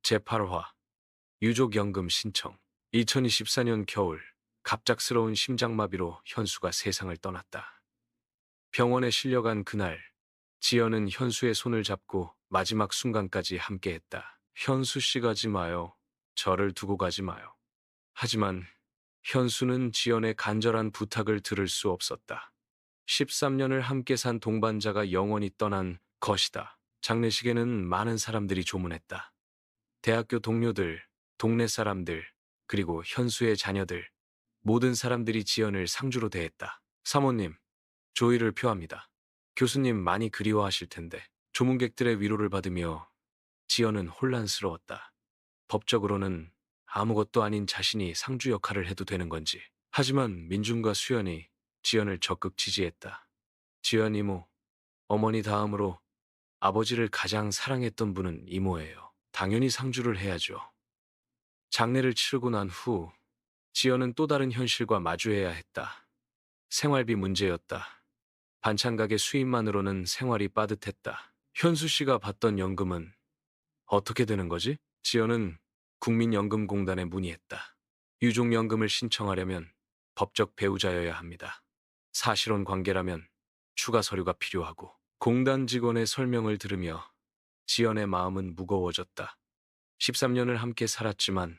제8화 유족연금 신청. 2024년 겨울, 갑작스러운 심장마비로 현수가 세상을 떠났다. 병원에 실려간 그날, 지연은 현수의 손을 잡고 마지막 순간까지 함께했다. 현수 씨 가지 마요. 저를 두고 가지 마요. 하지만 현수는 지연의 간절한 부탁을 들을 수 없었다. 13년을 함께 산 동반자가 영원히 떠난 것이다. 장례식에는 많은 사람들이 조문했다. 대학교 동료들, 동네 사람들, 그리고 현수의 자녀들, 모든 사람들이 지연을 상주로 대했다. 사모님, 조의를 표합니다. 교수님 많이 그리워하실 텐데. 조문객들의 위로를 받으며 지연은 혼란스러웠다. 법적으로는 아무것도 아닌 자신이 상주 역할을 해도 되는 건지. 하지만 민준과 수연이 지연을 적극 지지했다. 지연 이모, 어머니 다음으로 아버지를 가장 사랑했던 분은 이모예요. 당연히 상주를 해야죠. 장례를 치르고 난 후 지연은 또 다른 현실과 마주해야 했다. 생활비 문제였다. 반찬 가게 수입만으로는 생활이 빠듯했다. 현수 씨가 받던 연금은 어떻게 되는 거지? 지연은 국민연금공단에 문의했다. 유족연금을 신청하려면 법적 배우자여야 합니다. 사실혼 관계라면 추가 서류가 필요하고. 공단 직원의 설명을 들으며 지연의 마음은 무거워졌다. 13년을 함께 살았지만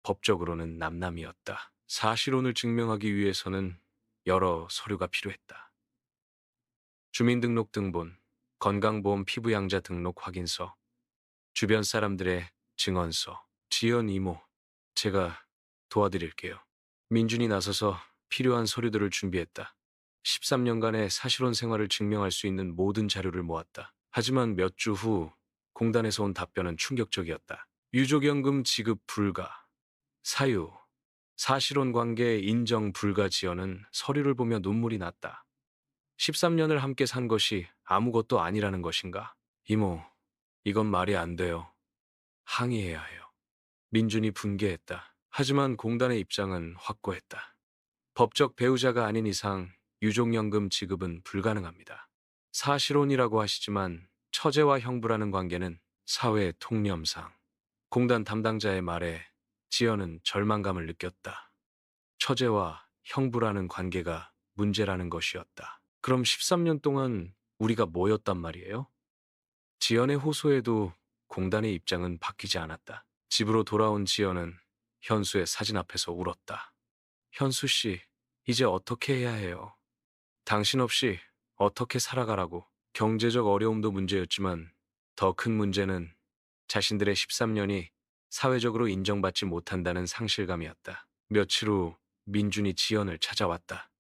법적으로는 남남이었다. 사실혼을 증명하기 위해서는 여러 서류가 필요했다. 주민등록 등본, 건강보험 피부양자 등록 확인서, 주변 사람들의 증언서. 지연 이모, 제가 도와드릴게요. 민준이 나서서 필요한 서류들을 준비했다. 13년간의 사실혼 생활을 증명할 수 있는 모든 자료를 모았다. 하지만 몇 주 후 공단에서 온 답변은 충격적이었다. 유족연금 지급 불가. 사유, 사실혼 관계 인정 불가. 지연은 서류를 보며 눈물이 났다. 13년을 함께 산 것이 아무것도 아니라는 것인가? 이모, 이건 말이 안 돼요. 항의해야 해요. 민준이 분개했다. 하지만 공단의 입장은 확고했다. 법적 배우자가 아닌 이상 유족연금 지급은 불가능합니다. 사실혼이라고 하시지만 처제와 형부라는 관계는 사회 통념상. 공단 담당자의 말에 지연은 절망감을 느꼈다. 처제와 형부라는 관계가 문제라는 것이었다. 그럼 13년 동안 우리가 뭐였단 말이에요? 지연의 호소에도 공단의 입장은 바뀌지 않았다. 집으로 돌아온 지연은 현수의 사진 앞에서 울었다. 현수 씨, 이제 어떻게 해야 해요? 당신 없이 어떻게 살아가라고. 경제적 어려움도 문제였지만 더 큰 문제는 자신들의 13년이 사회적으로 인정받지 못한다는 상실감이었다. 며칠 후 민준이 지연을 찾아왔다.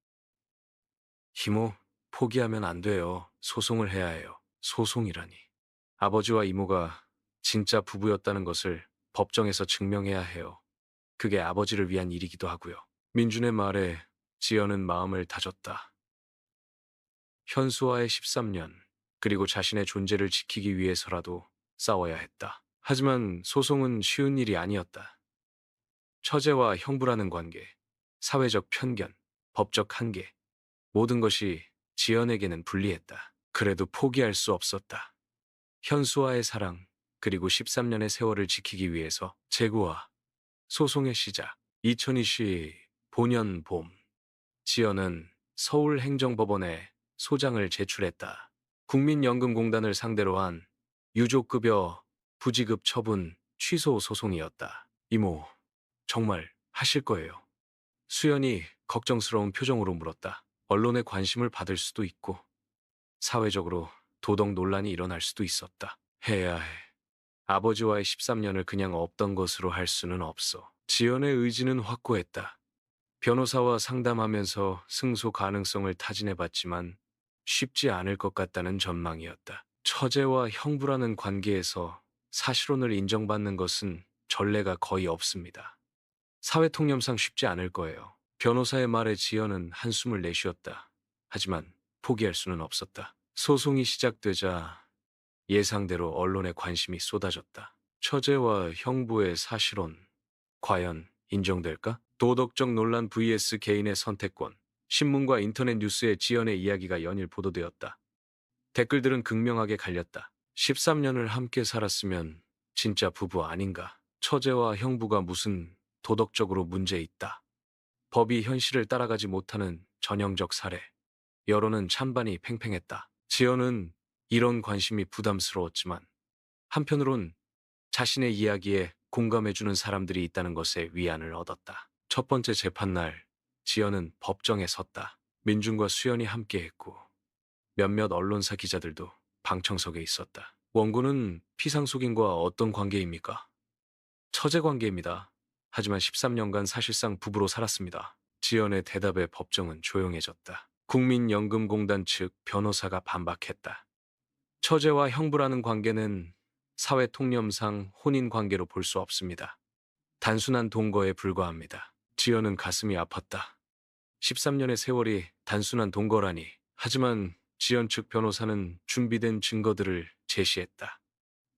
이모, 포기하면 안 돼요. 소송을 해야 해요. 소송이라니. 아버지와 이모가 진짜 부부였다는 것을 법정에서 증명해야 해요. 그게 아버지를 위한 일이기도 하고요. 민준의 말에 지연은 마음을 다졌다. 현수와의 13년, 그리고 자신의 존재를 지키기 위해서라도 싸워야 했다. 하지만 소송은 쉬운 일이 아니었다. 처제와 형부라는 관계, 사회적 편견, 법적 한계, 모든 것이 지연에게는 불리했다. 그래도 포기할 수 없었다. 현수와의 사랑, 그리고 13년의 세월을 지키기 위해서. 재고와 소송의 시작. 2025년 봄, 지연은 서울행정법원에 소장을 제출했다. 국민연금공단을 상대로 한 유족급여 부지급 처분 취소 소송이었다. 이모, 정말 하실 거예요? 수연이 걱정스러운 표정으로 물었다. 언론의 관심을 받을 수도 있고 사회적으로 도덕 논란이 일어날 수도 있었다. 해야 해. 아버지와의 13년을 그냥 없던 것으로 할 수는 없어. 지연의 의지는 확고했다. 변호사와 상담하면서 승소 가능성을 타진해봤지만 쉽지 않을 것 같다는 전망이었다. 처제와 형부라는 관계에서 사실혼을 인정받는 것은 전례가 거의 없습니다. 사회 통념상 쉽지 않을 거예요. 변호사의 말에 지연은 한숨을 내쉬었다. 하지만 포기할 수는 없었다. 소송이 시작되자 예상대로 언론의 관심이 쏟아졌다. 처제와 형부의 사실혼, 과연 인정될까? 도덕적 논란 vs 개인의 선택권. 신문과 인터넷 뉴스에 지연의 이야기가 연일 보도되었다. 댓글들은 극명하게 갈렸다. 13년을 함께 살았으면 진짜 부부 아닌가? 처제와 형부가 무슨 도덕적으로 문제 있다. 법이 현실을 따라가지 못하는 전형적 사례. 여론은 찬반이 팽팽했다. 지연은 이런 관심이 부담스러웠지만 한편으론 자신의 이야기에 공감해주는 사람들이 있다는 것에 위안을 얻었다. 첫 번째 재판날, 지연은 법정에 섰다. 민중과 수연이 함께했고 몇몇 언론사 기자들도 방청석에 있었다. 원고는 피상속인과 어떤 관계입니까? 처제 관계입니다. 하지만 13년간 사실상 부부로 살았습니다. 지연의 대답에 법정은 조용해졌다. 국민연금공단 측 변호사가 반박했다. 처제와 형부라는 관계는 사회 통념상 혼인 관계로 볼 수 없습니다. 단순한 동거에 불과합니다. 지연은 가슴이 아팠다. 13년의 세월이 단순한 동거라니. 하지만 지연 측 변호사는 준비된 증거들을 제시했다.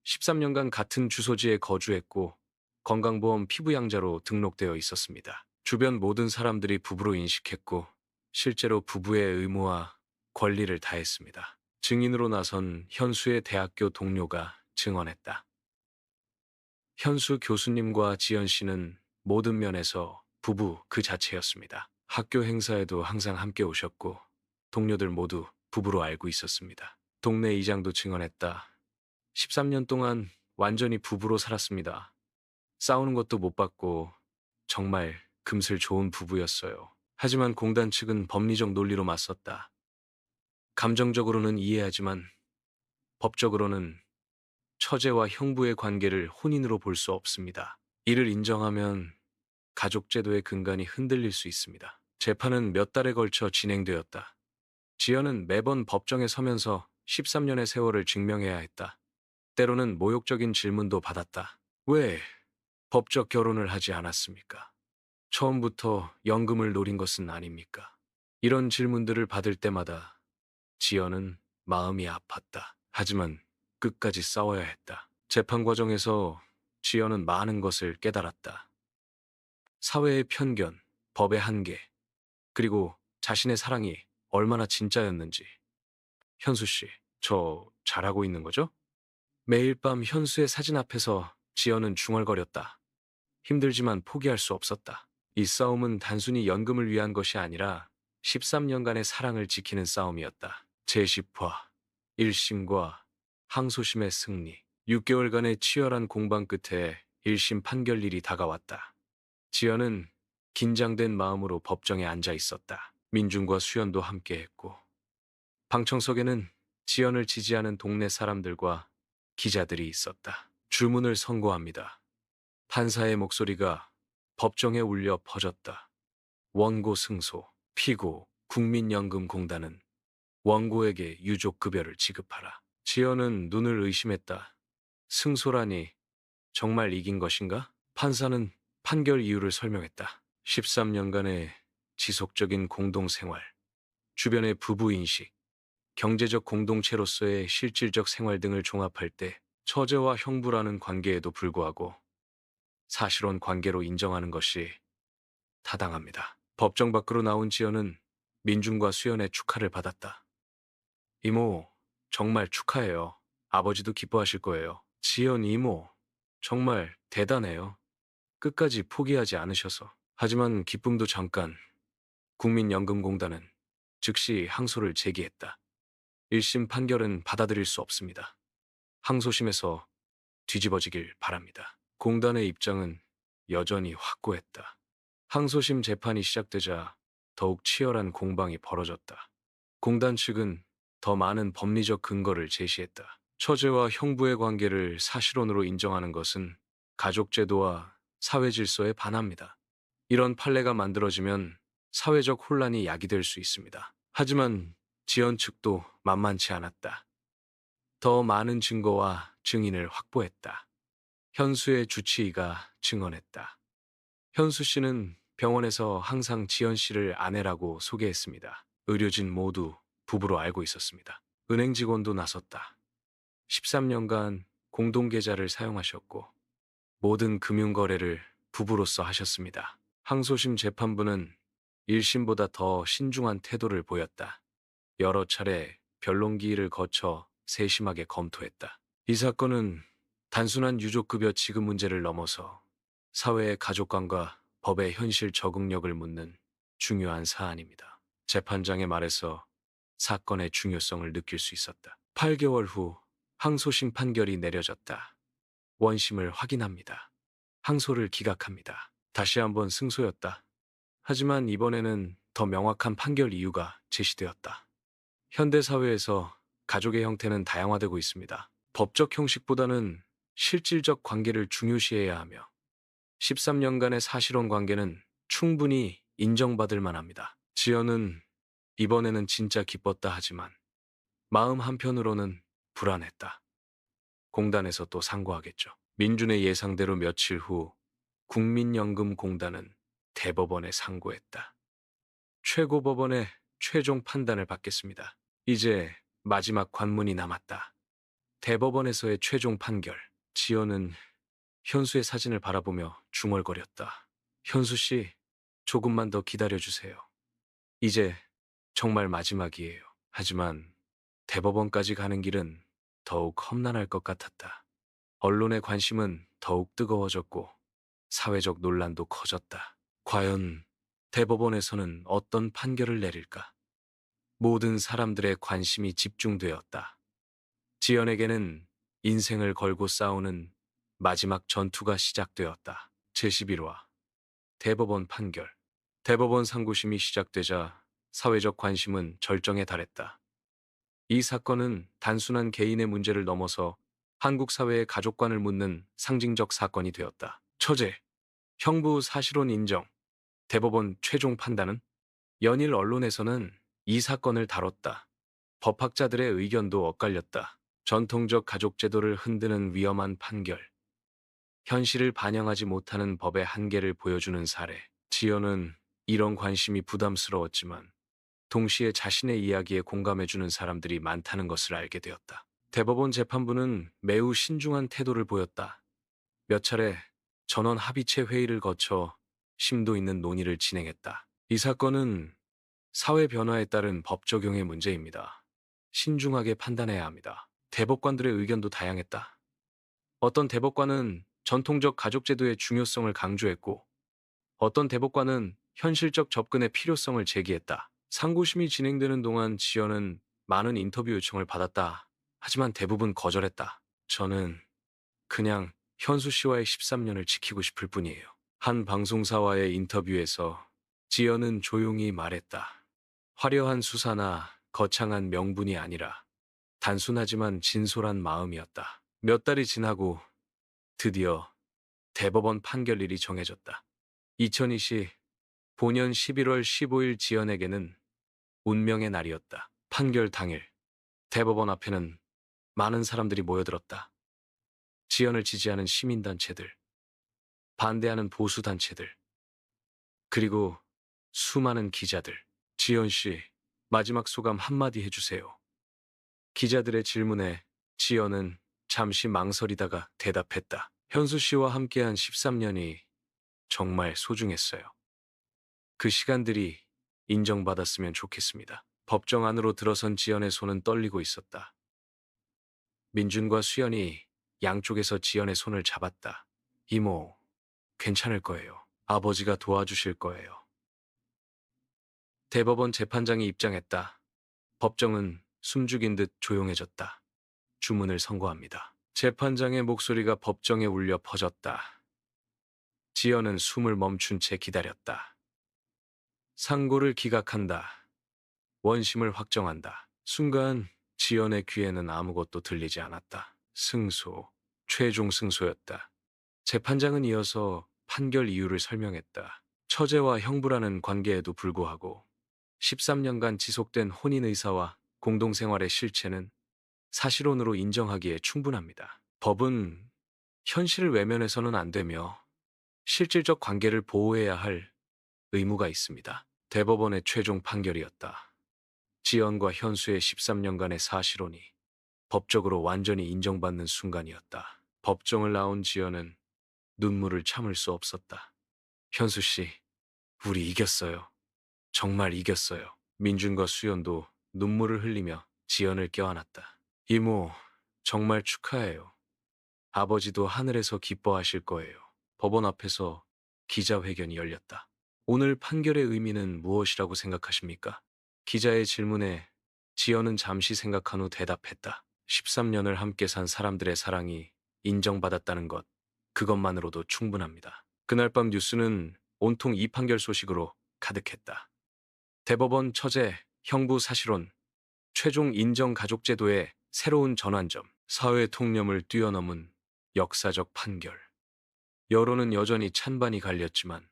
13년간 같은 주소지에 거주했고 건강보험 피부양자로 등록되어 있었습니다. 주변 모든 사람들이 부부로 인식했고 실제로 부부의 의무와 권리를 다했습니다. 증인으로 나선 현수의 대학교 동료가 증언했다. 현수 교수님과 지연 씨는 모든 면에서 부부 그 자체였습니다. 학교 행사에도 항상 함께 오셨고 동료들 모두 부부로 알고 있었습니다. 동네 이장도 증언했다. 13년 동안 완전히 부부로 살았습니다. 싸우는 것도 못 봤고 정말 금슬 좋은 부부였어요. 하지만 공단 측은 법리적 논리로 맞섰다. 감정적으로는 이해하지만 법적으로는 처제와 형부의 관계를 혼인으로 볼 수 없습니다. 이를 인정하면 가족제도의 근간이 흔들릴 수 있습니다. 재판은 몇 달에 걸쳐 진행되었다. 지연은 매번 법정에 서면서 13년의 세월을 증명해야 했다. 때로는 모욕적인 질문도 받았다. 왜 법적 결혼을 하지 않았습니까? 처음부터 연금을 노린 것은 아닙니까? 이런 질문들을 받을 때마다 지연은 마음이 아팠다. 하지만 끝까지 싸워야 했다. 재판 과정에서 지연은 많은 것을 깨달았다. 사회의 편견, 법의 한계, 그리고 자신의 사랑이 얼마나 진짜였는지. 현수 씨, 저 잘하고 있는 거죠? 매일 밤 현수의 사진 앞에서 지연은 중얼거렸다. 힘들지만 포기할 수 없었다. 이 싸움은 단순히 연금을 위한 것이 아니라 13년간의 사랑을 지키는 싸움이었다. 제10화, 1심과 항소심의 승리. 6개월간의 치열한 공방 끝에 1심 판결일이 다가왔다. 지연은 긴장된 마음으로 법정에 앉아 있었다. 민중과 수연도 함께했고 방청석에는 지연을 지지하는 동네 사람들과 기자들이 있었다. 주문을 선고합니다. 판사의 목소리가 법정에 울려 퍼졌다. 원고 승소, 피고 국민연금공단은 원고에게 유족급여를 지급하라. 지연은 눈을 의심했다. 승소라니 정말 이긴 것인가? 판사는 판결 이유를 설명했다. 13년간의 지속적인 공동생활, 주변의 부부인식, 경제적 공동체로서의 실질적 생활 등을 종합할 때 처제와 형부라는 관계에도 불구하고 사실혼 관계로 인정하는 것이 타당합니다. 법정 밖으로 나온 지연은 민중과 수연의 축하를 받았다. 이모, 정말 축하해요. 아버지도 기뻐하실 거예요. 지연 이모, 정말 대단해요. 끝까지 포기하지 않으셔서. 하지만 기쁨도 잠깐. 국민연금공단은 즉시 항소를 제기했다. 1심 판결은 받아들일 수 없습니다. 항소심에서 뒤집어지길 바랍니다. 공단의 입장은 여전히 확고했다. 항소심 재판이 시작되자 더욱 치열한 공방이 벌어졌다. 공단 측은 더 많은 법리적 근거를 제시했다. 처제와 형부의 관계를 사실혼으로 인정하는 것은 가족제도와 사회질서에 반합니다. 이런 판례가 만들어지면 사회적 혼란이 야기될 수 있습니다. 하지만 지연 측도 만만치 않았다. 더 많은 증거와 증인을 확보했다. 현수의 주치의가 증언했다. 현수 씨는 병원에서 항상 지연 씨를 아내라고 소개했습니다. 의료진 모두 부부로 알고 있었습니다. 은행 직원도 나섰다. 13년간 공동계좌를 사용하셨고 모든 금융거래를 부부로서 하셨습니다. 항소심 재판부는 1심보다 더 신중한 태도를 보였다. 여러 차례 변론기일을 거쳐 세심하게 검토했다. 이 사건은 단순한 유족급여 지급 문제를 넘어서 사회의 가족관과 법의 현실 적응력을 묻는 중요한 사안입니다. 재판장의 말에서 사건의 중요성을 느낄 수 있었다. 8개월 후 항소심 판결이 내려졌다. 원심을 확인합니다. 항소를 기각합니다. 다시 한번 승소였다. 하지만 이번에는 더 명확한 판결 이유가 제시되었다. 현대 사회에서 가족의 형태는 다양화되고 있습니다. 법적 형식보다는 실질적 관계를 중요시해야 하며 13년간의 사실혼 관계는 충분히 인정받을 만합니다. 지연은 이번에는 진짜 기뻤다 하지만 마음 한편으로는 불안했다. 공단에서 또 상고하겠죠. 민준의 예상대로 며칠 후 국민연금공단은 대법원에 상고했다. 최고법원의 최종 판단을 받겠습니다. 이제 마지막 관문이 남았다. 대법원에서의 최종 판결. 지연은 현수의 사진을 바라보며 중얼거렸다. 현수 씨, 조금만 더 기다려주세요. 이제 정말 마지막이에요. 하지만 대법원까지 가는 길은 더욱 험난할 것 같았다. 언론의 관심은 더욱 뜨거워졌고 사회적 논란도 커졌다. 과연 대법원에서는 어떤 판결을 내릴까? 모든 사람들의 관심이 집중되었다. 지연에게는 인생을 걸고 싸우는 마지막 전투가 시작되었다. 제11화 대법원 판결. 대법원 상고심이 시작되자 사회적 관심은 절정에 달했다. 이 사건은 단순한 개인의 문제를 넘어서 한국 사회의 가족관을 묻는 상징적 사건이 되었다. 처제, 형부 사실혼 인정. 대법원 최종 판단은? 연일 언론에서는 이 사건을 다뤘다. 법학자들의 의견도 엇갈렸다. 전통적 가족 제도를 흔드는 위험한 판결. 현실을 반영하지 못하는 법의 한계를 보여주는 사례. 지연은 이런 관심이 부담스러웠지만 동시에 자신의 이야기에 공감해주는 사람들이 많다는 것을 알게 되었다. 대법원 재판부는 매우 신중한 태도를 보였다. 몇 차례 전원 합의체 회의를 거쳐 심도 있는 논의를 진행했다. 이 사건은 사회 변화에 따른 법 적용의 문제입니다. 신중하게 판단해야 합니다. 대법관들의 의견도 다양했다. 어떤 대법관은 전통적 가족제도의 중요성을 강조했고, 어떤 대법관은 현실적 접근의 필요성을 제기했다. 상고심이 진행되는 동안 지연은 많은 인터뷰 요청을 받았다. 하지만 대부분 거절했다. 저는 그냥 현수 씨와의 13년을 지키고 싶을 뿐이에요. 한 방송사와의 인터뷰에서 지연은 조용히 말했다. 화려한 수사나 거창한 명분이 아니라 단순하지만 진솔한 마음이었다. 몇 달이 지나고 드디어 대법원 판결일이 정해졌다. 2020 본년 11월 15일 지연에게는 운명의 날이었다. 판결 당일 대법원 앞에는 많은 사람들이 모여들었다. 지연을 지지하는 시민단체들, 반대하는 보수단체들, 그리고 수많은 기자들. 지연 씨, 마지막 소감 한마디 해주세요. 기자들의 질문에 지연은 잠시 망설이다가 대답했다. 현수 씨와 함께한 13년이 정말 소중했어요. 그 시간들이 인정받았으면 좋겠습니다. 법정 안으로 들어선 지연의 손은 떨리고 있었다. 민준과 수연이 양쪽에서 지연의 손을 잡았다. 이모, 괜찮을 거예요. 아버지가 도와주실 거예요. 대법원 재판장이 입장했다. 법정은 숨죽인 듯 조용해졌다. 주문을 선고합니다. 재판장의 목소리가 법정에 울려 퍼졌다. 지연은 숨을 멈춘 채 기다렸다. 상고를 기각한다. 원심을 확정한다. 순간 지연의 귀에는 아무것도 들리지 않았다. 승소, 최종 승소였다. 재판장은 이어서 판결 이유를 설명했다. 처제와 형부라는 관계에도 불구하고 13년간 지속된 혼인 의사와 공동생활의 실체는 사실혼으로 인정하기에 충분합니다. 법은 현실을 외면해서는 안 되며 실질적 관계를 보호해야 할 의무가 있습니다. 대법원의 최종 판결이었다. 지연과 현수의 13년간의 사실혼이 법적으로 완전히 인정받는 순간이었다. 법정을 나온 지연은 눈물을 참을 수 없었다. 현수 씨, 우리 이겼어요. 정말 이겼어요. 민준과 수연도 눈물을 흘리며 지연을 껴안았다. 이모, 정말 축하해요. 아버지도 하늘에서 기뻐하실 거예요. 법원 앞에서 기자회견이 열렸다. 오늘 판결의 의미는 무엇이라고 생각하십니까? 기자의 질문에 지연은 잠시 생각한 후 대답했다. 13년을 함께 산 사람들의 사랑이 인정받았다는 것, 그것만으로도 충분합니다. 그날 밤 뉴스는 온통 이 판결 소식으로 가득했다. 대법원 처제, 형부 사실혼, 최종 인정 가족제도의 새로운 전환점, 사회 통념을 뛰어넘은 역사적 판결. 여론은 여전히 찬반이 갈렸지만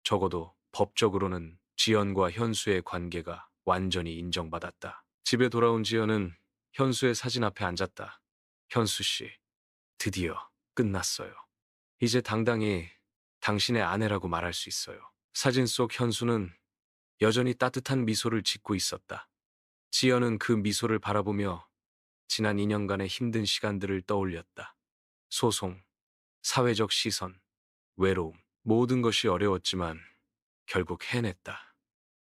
적어도 법적으로는 지연과 현수의 관계가 완전히 인정받았다. 집에 돌아온 지연은 현수의 사진 앞에 앉았다. 현수 씨, 드디어 끝났어요. 이제 당당히 당신의 아내라고 말할 수 있어요. 사진 속 현수는 여전히 따뜻한 미소를 짓고 있었다. 지연은 그 미소를 바라보며 지난 2년간의 힘든 시간들을 떠올렸다. 소송, 사회적 시선, 외로움, 모든 것이 어려웠지만 결국 해냈다.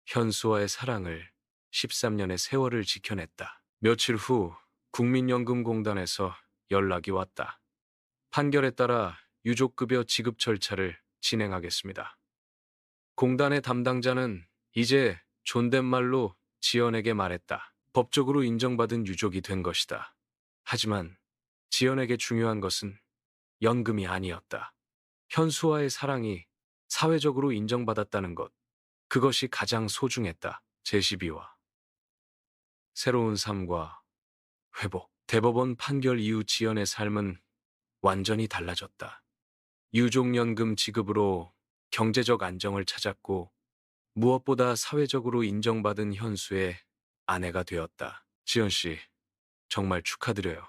현수와의 사랑을 13년의 세월을 지켜냈다. 며칠 후 국민연금공단에서 연락이 왔다. 판결에 따라 유족급여 지급 절차를 진행하겠습니다. 공단의 담당자는 이제 존댓말로 지연에게 말했다. 법적으로 인정받은 유족이 된 것이다. 하지만 지연에게 중요한 것은 연금이 아니었다. 현수와의 사랑이 사회적으로 인정받았다는 것, 그것이 가장 소중했다. 제12화 새로운 삶과 회복. 대법원 판결 이후 지연의 삶은 완전히 달라졌다. 유족연금 지급으로 경제적 안정을 찾았고 무엇보다 사회적으로 인정받은 현수의 아내가 되었다. 지연 씨, 정말 축하드려요.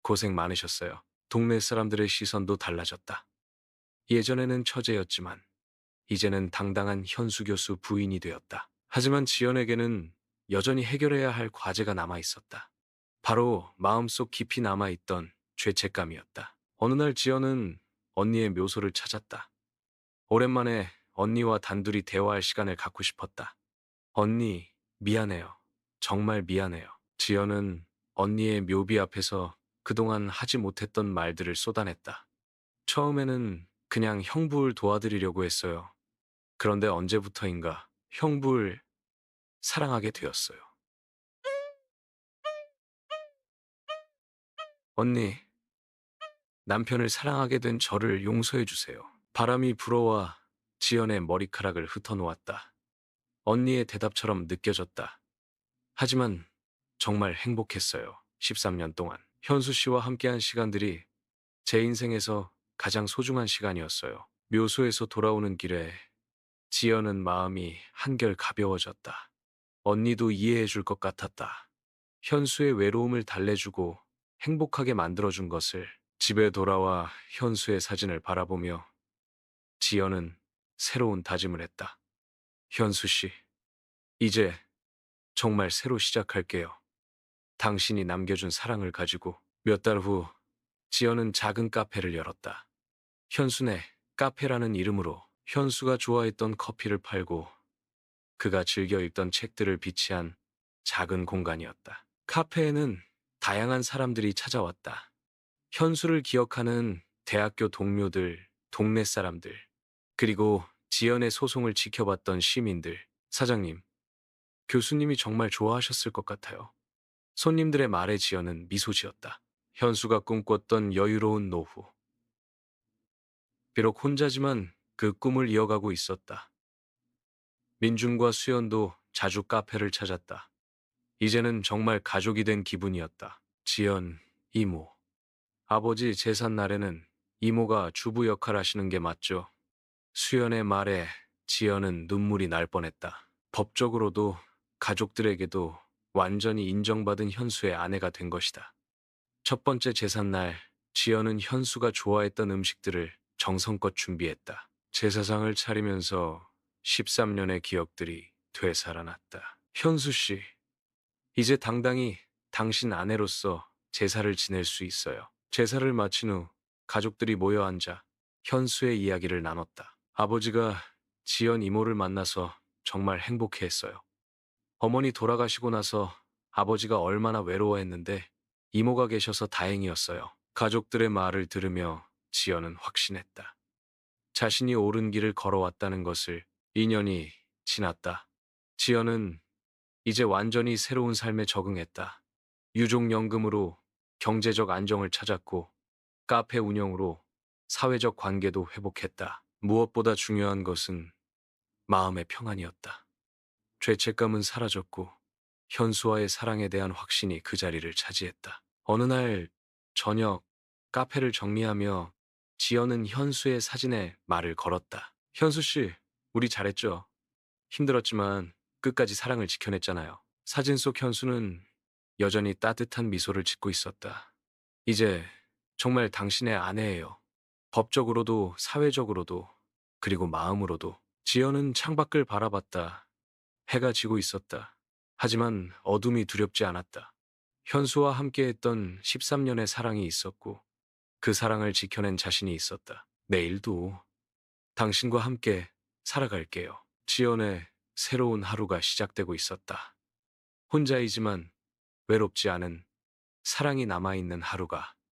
고생 많으셨어요. 동네 사람들의 시선도 달라졌다. 예전에는 처제였지만 이제는 당당한 현수 교수 부인이 되었다. 하지만 지연에게는 여전히 해결해야 할 과제가 남아 있었다. 바로 마음속 깊이 남아있던 죄책감이었다. 어느 날 지연은 언니의 묘소를 찾았다. 오랜만에 언니와 단둘이 대화할 시간을 갖고 싶었다. 언니, 미안해요. 정말 미안해요. 지연은 언니의 묘비 앞에서 그동안 하지 못했던 말들을 쏟아냈다. 처음에는 그냥 형부를 도와드리려고 했어요. 그런데 언제부터인가 형부를 사랑하게 되었어요. 언니, 남편을 사랑하게 된 저를 용서해 주세요. 바람이 불어와 지연의 머리카락을 흩어놓았다. 언니의 대답처럼 느껴졌다. 하지만 정말 행복했어요. 13년 동안 현수 씨와 함께한 시간들이 제 인생에서 가장 소중한 시간이었어요. 묘소에서 돌아오는 길에 지연은 마음이 한결 가벼워졌다. 언니도 이해해 줄 것 같았다. 현수의 외로움을 달래주고 행복하게 만들어준 것을. 집에 돌아와 현수의 사진을 바라보며 지연은 새로운 다짐을 했다. 현수 씨, 이제 정말 새로 시작할게요. 당신이 남겨준 사랑을 가지고. 몇 달 후 지연은 작은 카페를 열었다. 현수네 카페라는 이름으로. 현수가 좋아했던 커피를 팔고 그가 즐겨 읽던 책들을 비치한 작은 공간이었다. 카페에는 다양한 사람들이 찾아왔다. 현수를 기억하는 대학교 동료들, 동네 사람들, 그리고 지연의 소송을 지켜봤던 시민들. 사장님, 교수님이 정말 좋아하셨을 것 같아요. 손님들의 말에 지연은 미소 지었다. 현수가 꿈꿨던 여유로운 노후. 비록 혼자지만 그 꿈을 이어가고 있었다. 민준과 수연도 자주 카페를 찾았다. 이제는 정말 가족이 된 기분이었다. 지연, 이모. 아버지 제삿 날에는 이모가 주부 역할 하시는 게 맞죠? 수연의 말에 지연은 눈물이 날 뻔했다. 법적으로도 가족들에게도 완전히 인정받은 현수의 아내가 된 것이다. 첫 번째 제삿날, 지연은 현수가 좋아했던 음식들을 정성껏 준비했다. 제사상을 차리면서 13년의 기억들이 되살아났다. 현수 씨, 이제 당당히 당신 아내로서 제사를 지낼 수 있어요. 제사를 마친 후 가족들이 모여 앉아 현수의 이야기를 나눴다. 아버지가 지연 이모를 만나서 정말 행복해했어요. 어머니 돌아가시고 나서 아버지가 얼마나 외로워했는데 이모가 계셔서 다행이었어요. 가족들의 말을 들으며 지연은 확신했다. 자신이 옳은 길을 걸어왔다는 것을. 2년이 지났다. 지연은 이제 완전히 새로운 삶에 적응했다. 유족연금으로 경제적 안정을 찾았고 카페 운영으로 사회적 관계도 회복했다. 무엇보다 중요한 것은 마음의 평안이었다. 죄책감은 사라졌고 현수와의 사랑에 대한 확신이 그 자리를 차지했다. 어느 날 저녁 카페를 정리하며 지연은 현수의 사진에 말을 걸었다. 현수 씨, 우리 잘했죠? 힘들었지만 끝까지 사랑을 지켜냈잖아요. 사진 속 현수는 여전히 따뜻한 미소를 짓고 있었다. 이제 정말 당신의 아내예요. 법적으로도 사회적으로도 그리고 마음으로도. 지연은 창밖을 바라봤다. 해가 지고 있었다. 하지만 어둠이 두렵지 않았다. 현수와 함께했던 13년의 사랑이 있었고 그 사랑을 지켜낸 자신이 있었다. 내일도 당신과 함께 살아갈게요. 지연의 새로운 하루가 시작되고 있었다. 혼자이지만 외롭지 않은 사랑이 남아있는 하루가.